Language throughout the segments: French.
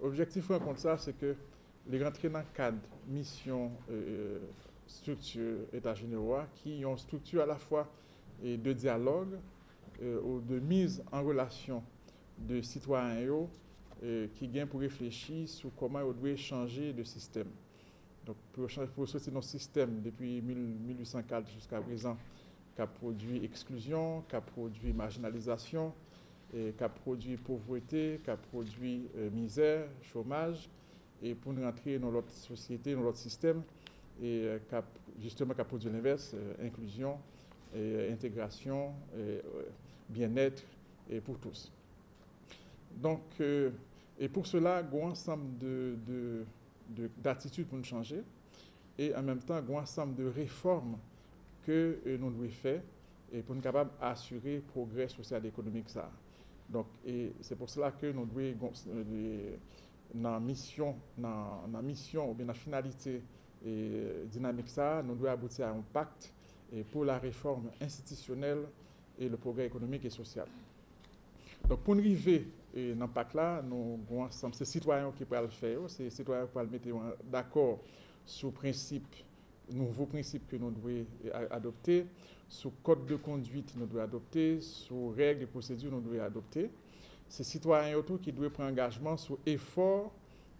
L'objectif rencontre ça, c'est que les rentrer dans le cadre mission structure état généraux qui ont une structure à la fois de dialogue ou de mise en relation de citoyens qui gagnent pour réfléchir sur comment on doit changer de système. Donc pour sortir nos système depuis 1804 jusqu'à présent qui a produit exclusion, qui a produit marginalisation, qui a produit pauvreté, qui a produit misère, chômage, et pour nous rentrer dans notre société, dans notre système, et justement qui a produit l'inverse, inclusion, intégration, bien-être et pour tous. Donc, et pour cela, il y a un ensemble d'attitudes pour nous changer, et en même temps, il y a un ensemble de réformes que nous devons faire et pour nous capables d'assurer le progrès social et économique. Donc, et c'est pour cela que nous devons, dans la mission ou bien dans la finalité et dynamique, nous devons aboutir à un pacte pour la réforme institutionnelle et le progrès économique et social. Donc, pour nous arriver dans le pacte-là, nous avons ensemble, c'est les citoyens qui peuvent le faire, c'est les citoyens qui peuvent le mettre d'accord sur le principe, nouveaux principes que nous devons adopter, sur code de conduite nous devons adopter, sur règles et procédures nous devons adopter. C'est les citoyens autour qui doivent prendre engagement sur l'effort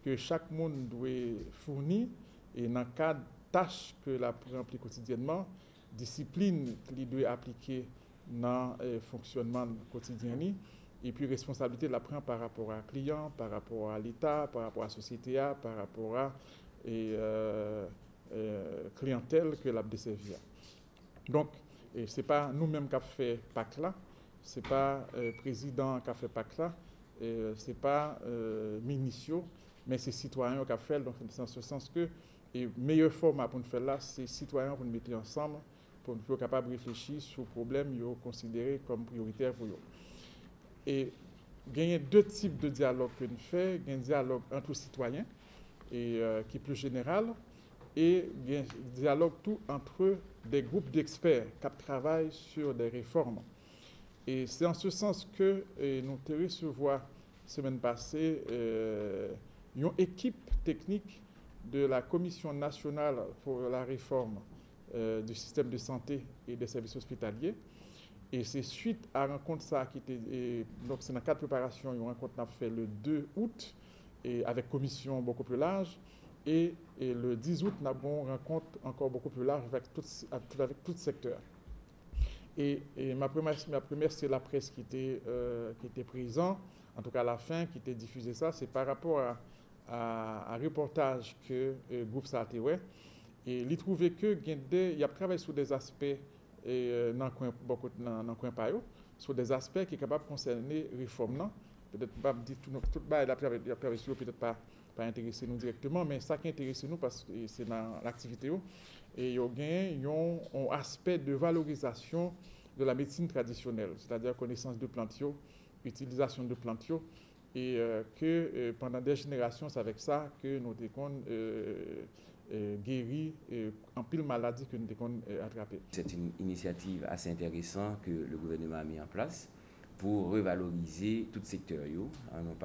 que chaque monde doit fournir et dans le cadre de tâches que la remplit quotidiennement, discipline qu'il doit appliquer dans le fonctionnement quotidien, et puis responsabilité de la prendre par rapport à client, par rapport à l'État, par rapport à la société, par rapport à clientèle que l'a desservie. Donc, ce n'est pas nous-mêmes qui avons fait PAC là, ce n'est pas le président qui a fait PAC là, ce n'est pas ministre, mais c'est les citoyens qui ont fait. Donc, c'est dans ce sens que le meilleur format pour nous faire là, c'est les citoyens pour nous mettre ensemble, pour nous être capables de réfléchir sur les problèmes qu'ils considérés comme prioritaires pour eux. Et il y a deux types de dialogue que nous faisons. Il y a un dialogue entre citoyens, qui est plus général, et il y a un dialogue tout entre des groupes d'experts qui travaillent sur des réformes. Et c'est en ce sens que nous avons reçu la semaine passée une équipe technique de la Commission nationale pour la réforme du système de santé et des services hospitaliers. Et c'est suite à la rencontre ça qui était, donc c'est dans le cadre de préparation, une rencontre qu'on a fait le 2 août et avec commission beaucoup plus large. Et le 10 août, nous avons une rencontre encore beaucoup plus large avec tout le secteur. Et ma première, c'est la presse qui était présente, en tout cas à la fin, qui était diffusée ça, c'est par rapport à un reportage que le groupe ça a été ouais. Et il trouvait que il y a travaillé sur des aspects dans le coin payo, sur des aspects qui sont capables de concerner la réforme. Peut-être pas dire tout il a travaillé sur peut-être pas intéresser nous directement, mais ça qui intéresse nous parce que c'est dans l'activité. Et il y a un aspect de valorisation de la médecine traditionnelle, c'est-à-dire connaissance de plantes, utilisation de plantes, et que pendant des générations, c'est avec ça que nous avons guéri en pile maladie que nous avons attrapé. C'est une initiative assez intéressante que le gouvernement a mis en place pour revaloriser tout secteur. On va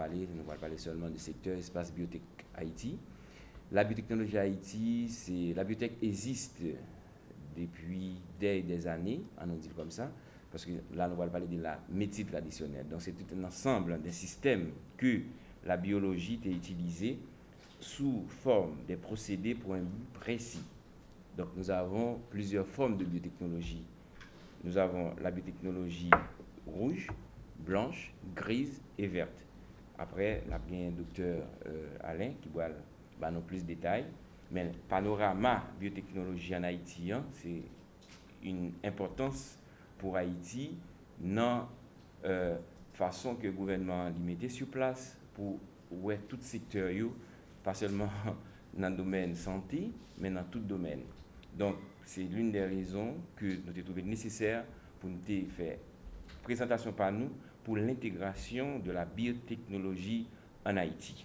parler seulement du secteur espace biotech Haïti. La biotechnologie Haïti, la biotech existe depuis des années, on dit comme ça, parce que là, on va parler de la médecine traditionnelle. Donc, c'est tout un ensemble de systèmes que la biologie est utilisée sous forme des procédés pour un but précis. Donc, nous avons plusieurs formes de biotechnologie. Nous avons la biotechnologie rouge, blanche, grise et verte. Après, il y a un docteur Alain qui va nous plus de détails. Mais le panorama biotechnologie en Haïti, c'est une importance pour Haïti dans la façon que le gouvernement l'a mis sur place pour tout secteur, pas seulement dans le domaine santé, mais dans tout domaine. Donc, c'est l'une des raisons que nous avons trouvé nécessaire pour nous faire présentation par nous pour l'intégration de la biotechnologie en Haïti.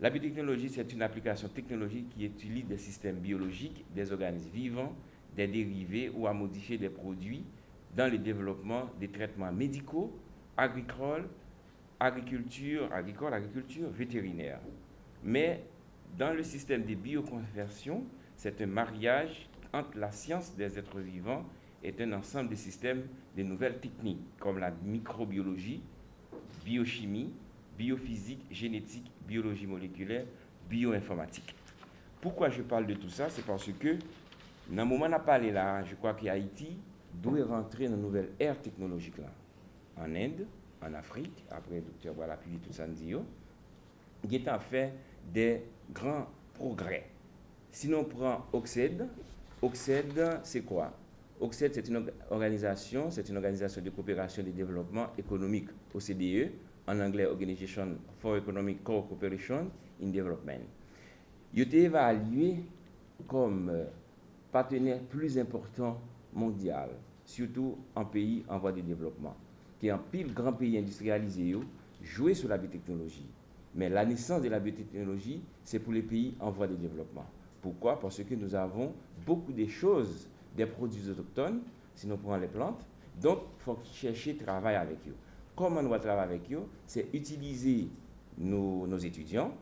La biotechnologie, c'est une application technologique qui utilise des systèmes biologiques, des organismes vivants, des dérivés ou à modifier des produits dans le développement des traitements médicaux, agricoles, agriculture vétérinaire. Mais dans le système des bioconversions, c'est un mariage entre la science des êtres vivants et un ensemble de systèmes de nouvelles techniques comme la microbiologie, biochimie, biophysique, génétique, biologie moléculaire, bioinformatique. Pourquoi je parle de tout ça? C'est parce que, dans le moment où on a parlé là, je crois qu'Haïti doit rentrer dans une nouvelle ère technologique là. En Inde, en Afrique, après le docteur Boalapui, tout ça, il a fait des grands progrès. Si on prend OCSED, c'est quoi? OCSED, c'est une organisation de coopération et de développement économique, OCDE, en anglais Organization for Economic Cooperation in Development. Il a été évalué comme partenaire plus important mondial, surtout en pays en voie de développement, qui est un pile grand pays industrialisé, joué sur la biotechnologie. Mais la naissance de la biotechnologie, c'est pour les pays en voie de développement. Pourquoi? Parce que nous avons beaucoup de choses, des produits autochtones, si nous prenons les plantes, donc il faut chercher travail avec eux. Comment on va travailler avec eux? C'est utiliser nos étudiants,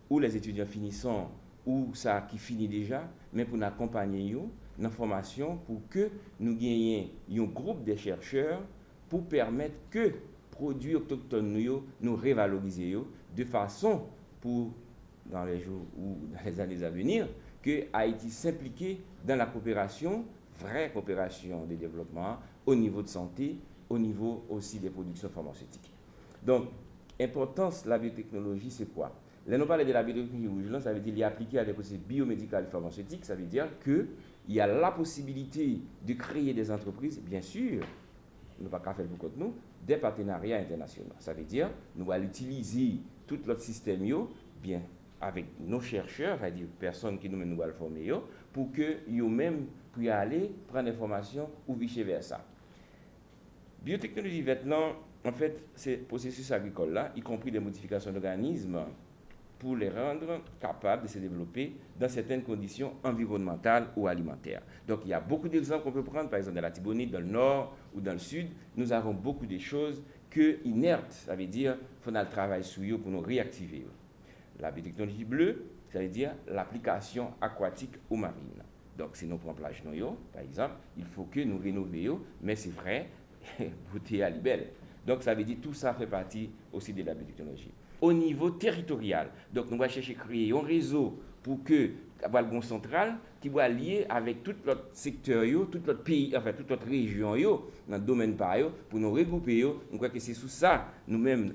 ou les étudiants finissants, ou ça qui finit déjà, mais pour nous accompagner dans la formation, pour que nous gagnions un groupe de chercheurs pour permettre que produits autochtones nous revaloriser de façon pour, dans les jours ou dans les années à venir, que Haïti s'implique dans la coopération, vraie coopération de développement au niveau de santé, au niveau aussi des productions pharmaceutiques. Donc, importance de la biotechnologie, c'est quoi? Là, nous parlons de la biotechnologie, ça veut dire qu'il est appliqué à des processus biomédicaux et pharmaceutiques, ça veut dire qu'il y a la possibilité de créer des entreprises, bien sûr, nous ne pouvons pas faire beaucoup de nous, des partenariats internationaux. Ça veut dire que nous allons utiliser tout notre système bien avec nos chercheurs, c'est-à-dire personnes qui nous allons former, pour que nous-mêmes puissent aller prendre des formations ou vice-versa. Biotechnologie maintenant, en fait, c'est processus agricole là, y compris des modifications d'organismes, pour les rendre capables de se développer dans certaines conditions environnementales ou alimentaires. Donc, il y a beaucoup d'exemples qu'on peut prendre, par exemple, dans la Tibonite, dans le nord ou dans le sud, nous avons beaucoup de choses que inertes, ça veut dire qu'il faut le travail sur eux pour nous réactiver. La biotechnologie bleue, ça veut dire l'application aquatique ou marine. Donc, si nous prenons plage noyo, par exemple, il faut que nous rénovions, mais c'est vrai, beauté à libelle. Donc, ça veut dire que tout ça fait partie aussi de la biotechnologie. Au niveau territorial, donc nous allons chercher à créer un réseau pour que le bon central qui va lier avec tout notre secteur, tout notre pays, enfin toute notre région, dans le domaine par pour nous regrouper. On croit que c'est sous ça, nous-mêmes,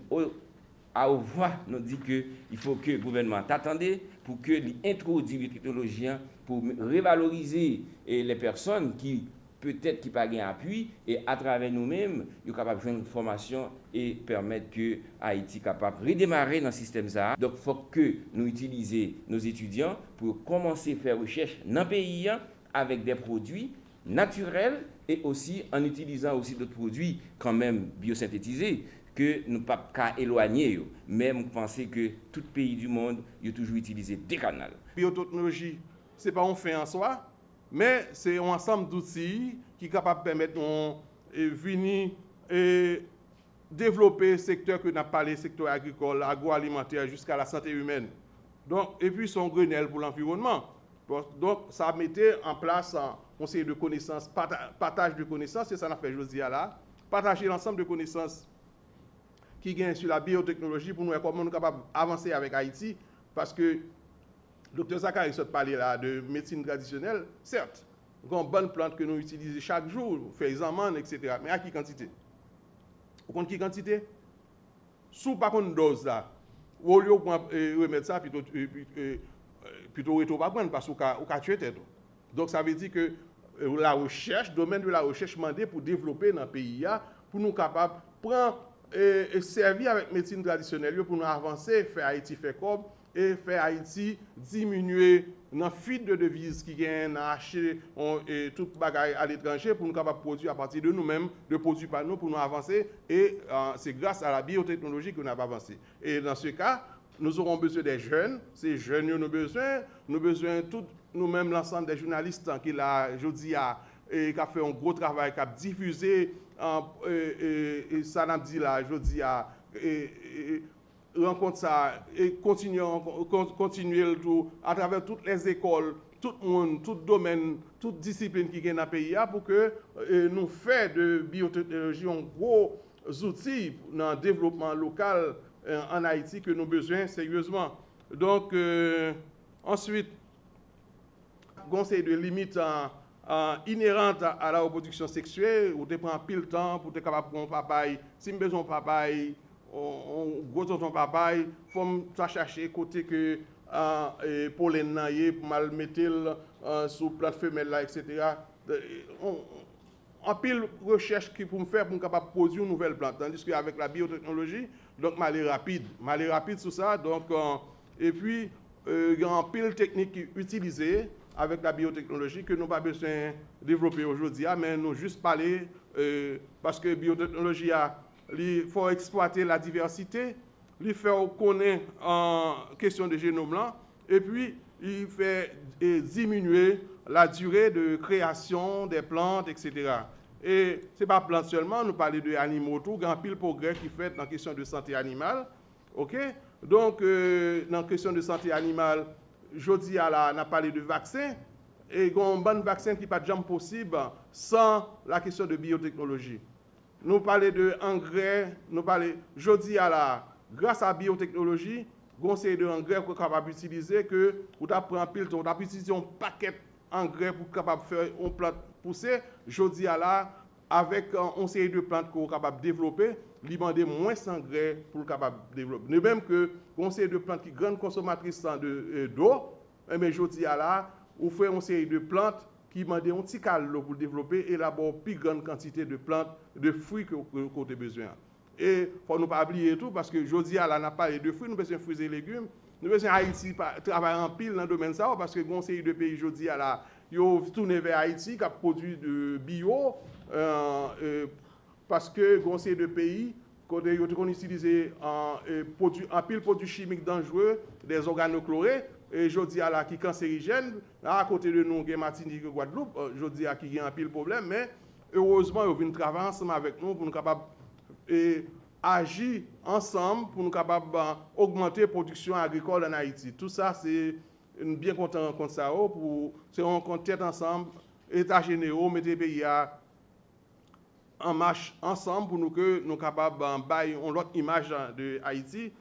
à haute voix, nous dit qu'il faut que le gouvernement t'attende pour que l'introduise les technologies pour revaloriser les personnes qui peut-être qui pas gain appui et à travers nous-mêmes, nous sommes capables de faire une formation et permettre que Haïti capable de redémarrer dans le système ça. Donc il faut que nous utilisions nos étudiants pour commencer à faire recherche dans le pays avec des produits naturels et aussi en utilisant aussi d'autres produits quand même biosynthétisés que nous ne pouvons pas éloigner. Mais je pense que tout pays du monde a toujours utilisé des canaux. Biotechnologie, ce n'est pas un fait en soi, mais c'est un ensemble d'outils qui est capable de permettre de venir et développer le secteur que nous avons parlé, le secteur agricole, agroalimentaire, jusqu'à la santé humaine. Donc, et puis son Grenelle pour l'environnement. Donc, ça mettait en place un conseil de connaissances, partage de connaissances, c'est ça qu'on a fait aujourd'hui là, partager l'ensemble de connaissances qui gagnent sur la biotechnologie pour nous comment nous sommes capables d'avancer avec Haïti, parce que Dr. Zakari a parlé là de médecine traditionnelle, certes, il y a une bonne plante que nous utilisons chaque jour, fait les amendes, etc. Mais à quelle quantité? Vous comprenez quelle quantité? Sous par contre dose là, au lieu de remettre ça, plutôt retour pas prendre parce qu'on tuer tête. Donc ça veut dire que la recherche, le domaine de la recherche demandé pour développer dans le pays, pour nous capables de prendre et servir avec médecine traditionnelle pour nous avancer, faire Haïti faire comme et faire Haïti diminuer la fuite de devises qui gagne à acheter tout bagaille à l'étranger pour nous capables de produire à partir de nous-mêmes, de produits par nous pour nous avancer et c'est grâce à la biotechnologie que nous avons avancé. Et dans ce cas, nous aurons besoin des jeunes. Ces jeunes, nous avons besoin tous nous-mêmes, l'ensemble des journalistes qui là, je dis, qui a fait un gros travail, qui a diffusé, et ça n'a dit là, je dis, rencontre ça, et continuer le tout à travers toutes les écoles, tout le monde, tout domaine, toute discipline qui est dans le pays, pour que nous fassions de biotechnologie un gros outil dans le développement local en Haïti que nous avons besoin sérieusement. Donc, ensuite, conseil de limite inhérente à la reproduction sexuelle, où tu prends pile temps pour être capable de prendre papaye. Si tu as besoin de papaye, on gros ton papaye, il faut chercher côté que pollen naïe pour mal mettre sous plante femelle là, etc. En pile recherche qui pour me faire pour capable produire une nouvelle plante, tandis qu'avec la biotechnologie, donc mal rapide sur ça. Donc et puis il y a un pile technique qui utilisée avec la biotechnologie que nous pas besoin de développer aujourd'hui, mais nous juste parler parce que biotechnologie il faut exploiter la diversité, il faut connaître en question de génome là, et puis il fait diminuer la durée de création des plantes, etc. Et ce n'est pas plantes seulement, nous parlons de animaux, tout, il y a un pile progrès qui fait dans la question de santé animale. OK? Donc, dans la question de santé animale, jeudi, on a parlé de vaccins, et il y a un bon vaccin qui n'est pas jamais possible sans la question de biotechnologie. Nous parlons de engrais, nous parlons, jeudi, grâce à la biotechnologie, conseil de engrais qu'on est capable d'utiliser, que vous avez un pile, vous avez utilisé un paquet d'engrais pour capable faire une plante pousser. Jeudi avec une série de plantes qu'on est capable de développer, il demande moins d'engrais pour capable de développer. De même que une série de plantes qui sont grandes consommatrices d'eau, mais jeudi vous faites une série de plantes qui demandent un petit calme pour développer et là plus grande quantité de plantes, de fruits que vous avez besoin. Et il ne faut nous pas oublier tout, parce que jeudi, on a parlé de fruits, nous avons besoin de fruits et légumes. Nous avons besoin d'Haïti travailler en pile dans le domaine ça, parce que le conseil de pays jeudi, ils ont tourné vers Haïti, qui a produit de bio, parce que le conseil de pays, ils ont utilisé en pile produits chimiques dangereux, des organochlorés, et jeudi, qui cancérigène, là, à côté de nous, il y a Martinique et Guadeloupe, jeudi, qui a un pile problème, mais heureusement, ils viennent travailler ensemble avec nous pour nous capables et agir ensemble pour nous capables d'augmenter la production agricole en Haïti. Tout ça, c'est bien content contre ça. C'est un compte tête ensemble, États généraux, mettre les pays en marche ensemble pour nous que nous capables de une autre image de Haïti